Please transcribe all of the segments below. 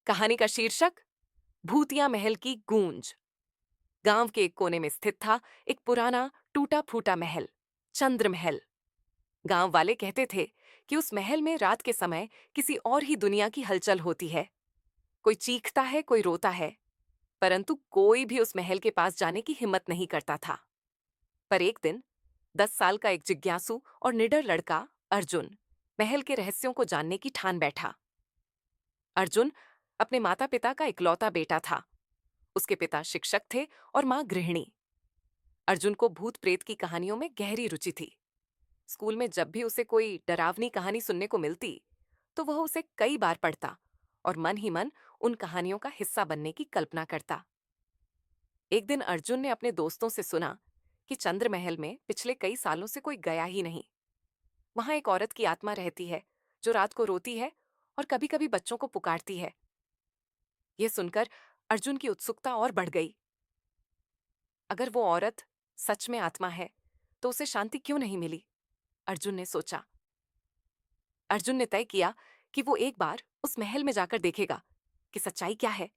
कहानी का शीर्षक भूतिया महल की गूंज। गांव के एक कोने में स्थित था एक पुराना टूटा फूटा महल, चंद्र महल। गांव वाले कहते थे कि उस महल में रात के समय किसी और ही दुनिया की हलचल होती है। कोई चीखता है, कोई रोता है, परंतु कोई भी उस महल के पास जाने की हिम्मत नहीं करता था। पर एक दिन 10 साल का एक जिज्ञासु और निडर लड़का अर्जुन महल के रहस्यों को जानने की ठान बैठा। अर्जुन अपने माता पिता का इकलौता बेटा था। उसके पिता शिक्षक थे और मां गृहिणी। अर्जुन को भूत प्रेत की कहानियों में गहरी रुचि थी। स्कूल में जब भी उसे कोई डरावनी कहानी सुनने को मिलती, तो वह उसे कई बार पढ़ता और मन ही मन उन कहानियों का हिस्सा बनने की कल्पना करता। एक दिन अर्जुन ने अपने दोस्तों से सुना कि चंद्र महल में पिछले कई सालों से कोई गया ही नहीं। वहां एक औरत की आत्मा रहती है जो रात को रोती है और कभी कभी बच्चों को पुकारती है। यह सुनकर अर्जुन की उत्सुकता और बढ़ गई। अगर वो औरत सच में आत्मा है तो उसे शांति क्यों नहीं मिली, अर्जुन ने सोचा। अर्जुन ने तय किया कि वो एक बार उस महल में जाकर देखेगा कि सच्चाई क्या है।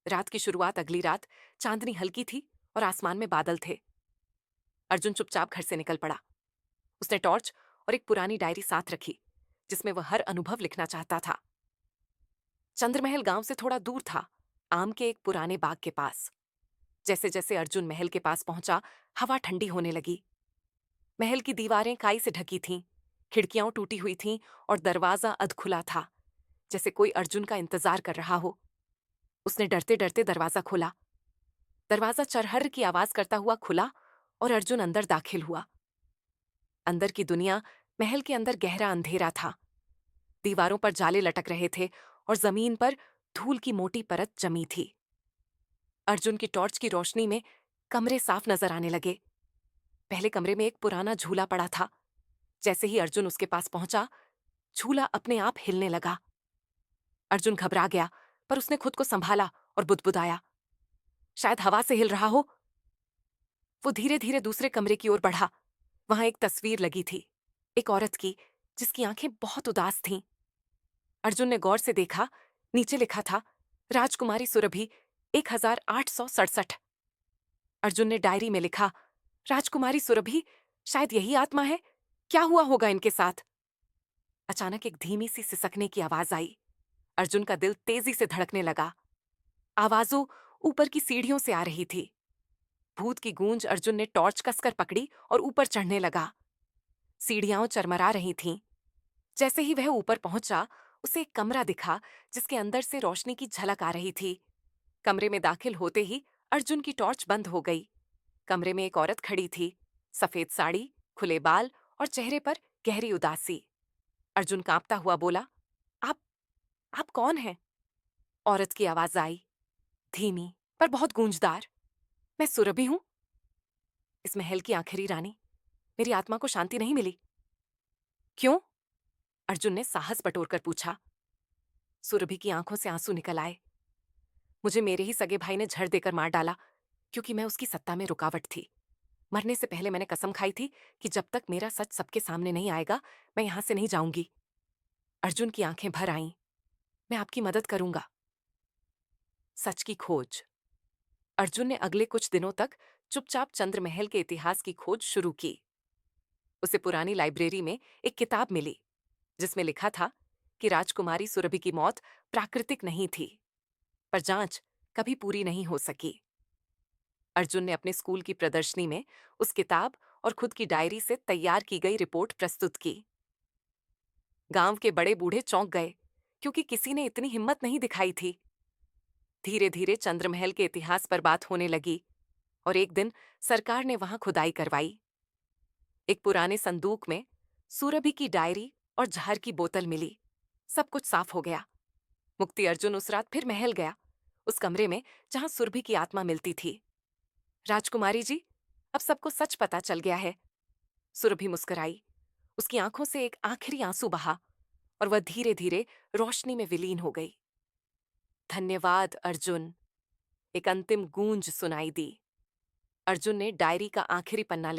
रात की शुरुआत अगली रात चांदनी हल्की थी और आसमान में बादल थे। अर्जुन चुपचाप घर से निकल पड़ा। उसने टॉर्च और एक पुरानी डायरी साथ रखी जिसमें वह हर अनुभव लिखना चाहता था। चंद्रमहल गांव से थोड़ा दूर था, आम के एक पुराने बाग के पास। जैसे जैसे अर्जुन महल के पास पहुंचा, हवा ठंडी होने लगी। महल की दीवारें काई से ढकी थीं, खिड़कियां टूटी हुई थीं और दरवाजा अधखुला था, जैसे कोई अर्जुन का इंतजार कर रहा हो। उसने डरते डरते दरवाजा खोला। दरवाजा चरहर की आवाज करता हुआ खुला और अर्जुन अंदर दाखिल हुआ। अंदर की दुनिया महल के अंदर गहरा अंधेरा था। दीवारों पर जाले लटक रहे थे और जमीन पर धूल की मोटी परत जमी थी। अर्जुन की टॉर्च की रोशनी में कमरे साफ नजर आने लगे। पहले कमरे में एक पुराना झूला पड़ा था। जैसे ही अर्जुन उसके पास पहुंचा, झूला अपने आप हिलने लगा। अर्जुन घबरा गया, पर उसने खुद को संभाला और बुदबुदाया, शायद हवा से हिल रहा हो। वो धीरे धीरे दूसरे कमरे की ओर बढ़ा। वहां एक तस्वीर लगी थी, एक औरत की जिसकी आंखें बहुत उदास थीं। अर्जुन ने गौर से देखा, नीचे लिखा था, राजकुमारी सुरभि 1867। अर्जुन ने डायरी में लिखा, राजकुमारी सुरभि, शायद यही आत्मा है। क्या हुआ होगा इनके साथ? अचानक एक धीमी सी सिसकने की आवाज आई। अर्जुन का दिल तेजी से धड़कने लगा। आवाजों ऊपर की सीढ़ियों से आ रही थी। भूत की गूंज अर्जुन ने टॉर्च कसकर पकड़ी और ऊपर चढ़ने लगा। सीढ़ियां चरमरा रही थीं। जैसे ही वह ऊपर पहुंचा, उसे एक कमरा दिखा जिसके अंदर से रोशनी की झलक आ रही थी। कमरे में दाखिल होते ही अर्जुन की टॉर्च बंद हो गई। कमरे में एक औरत खड़ी थी, सफेद साड़ी, खुले बाल और चेहरे पर गहरी उदासी। अर्जुन कांपता हुआ बोला, आप आप कौन हैं? औरत की आवाज आई, धीमी पर बहुत गूंजदार। मैं सुरभि हूं, इस महल की आखिरी रानी। मेरी आत्मा को शांति नहीं मिली। क्यों? अर्जुन ने साहस बटोरकर पूछा। सुरभि की आंखों से आंसू निकल आए। मुझे मेरे ही सगे भाई ने झड़ देकर मार डाला, क्योंकि मैं उसकी सत्ता में रुकावट थी। मरने से पहले मैंने कसम खाई थी कि जब तक मेरा सच सबके सामने नहीं आएगा, मैं यहां से नहीं जाऊंगी। अर्जुन की आंखें भर आईं। मैं आपकी मदद करूंगा। सच की खोज। अर्जुन ने अगले कुछ दिनों तक चुपचाप चंद्रमहल के इतिहास की खोज शुरू की। उसे पुरानी लाइब्रेरी में एक किताब मिली जिसमें लिखा था कि राजकुमारी सुरभि की मौत प्राकृतिक नहीं थी, पर जांच कभी पूरी नहीं हो सकी। अर्जुन ने अपने स्कूल की प्रदर्शनी में उस किताब और खुद की डायरी से तैयार की गई रिपोर्ट प्रस्तुत की। गांव के बड़े बूढ़े चौंक गए, क्योंकि किसी ने इतनी हिम्मत नहीं दिखाई थी। धीरे धीरे चंद्रमहल के इतिहास पर बात होने लगी और एक दिन सरकार ने वहां खुदाई करवाई। एक पुराने संदूक में सूरभि की डायरी और जहर की बोतल मिली। सब कुछ साफ हो गया। मुक्ति अर्जुन उस रात फिर महल गया, उस कमरे में जहां सुरभि की आत्मा मिलती थी। राजकुमारी जी, अब सबको सच पता चल गया है। सुरभि मुस्कुराई। उसकी आंखों से एक आखिरी आंसू बहा और वह धीरे धीरे रोशनी में विलीन हो गई। धन्यवाद अर्जुन, एक अंतिम गूंज सुनाई दी। अर्जुन ने डायरी का आखिरी पन्ना